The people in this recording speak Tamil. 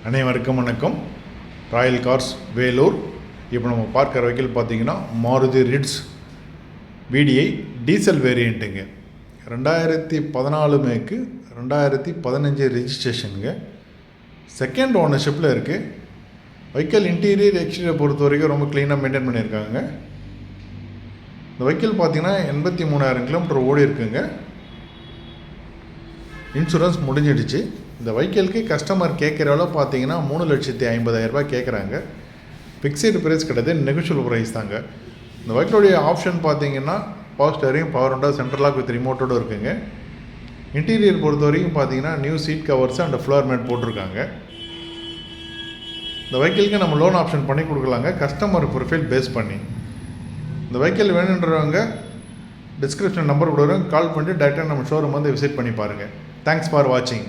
அனைவருக்கும் வணக்கம். Royal Cars Vellore. இப்போ நம்ம பார்க்குற வெஹிக்கிள் பார்த்தீங்கன்னா மாருதி ரிட்ஸ் VDI டீசல் வேரியண்ட்டுங்க. 2014 மேக்கு 2015 ரெஜிஸ்ட்ரேஷனுங்க. செகண்ட் ஓனர்ஷிப்பில் இருக்குது. வெஹிக்கிள் இன்டீரியர் எக்ஸ்டீரியர் பொறுத்த வரைக்கும் ரொம்ப க்ளீனாக மெயின்டைன் பண்ணியிருக்காங்க. இந்த வெஹிக்கிள் பார்த்தீங்கன்னா 83,000 கிலோமீட்டர் ஓடி இருக்குங்க. இன்சூரன்ஸ் முடிஞ்சிடுச்சு. இந்த வெஹிக்கிளுக்கு கஸ்டமர் கேட்குற அளவு பார்த்தீங்கன்னா 3,50,000 ரூபாய் கேட்குறாங்க. ஃபிக்ஸடு ப்ரைஸ் கிடையாது, நெகோஷியபிள் ப்ரைஸ் தாங்க. இந்த வெஹிக்கிளுடைய ஆப்ஷன் பார்த்தீங்கன்னா power steering, power window, central lock with ரிமோட்டோடு இருக்குங்க. இன்டீரியர் பொறுத்த வரைக்கும் பார்த்தீங்கன்னா new seat covers and floor mat போட்டிருக்காங்க. இந்த வெஹிக்கிளுக்கு நம்ம லோன் ஆப்ஷன் பண்ணி கொடுக்கலாங்க, கஸ்டமர் ப்ரொஃபைல் பேஸ் பண்ணி. இந்த வெஹிக்கிள் வேணுன்றவங்க டிஸ்கிரிப்ஷன் நம்பர் கொடுக்குறோம், கால் பண்ணிட்டு டேரெக்டாக நம்ம ஷோரூம் வந்து விசிட் பண்ணி பாருங்கள். தேங்க்ஸ் ஃபார் வாட்சிங்.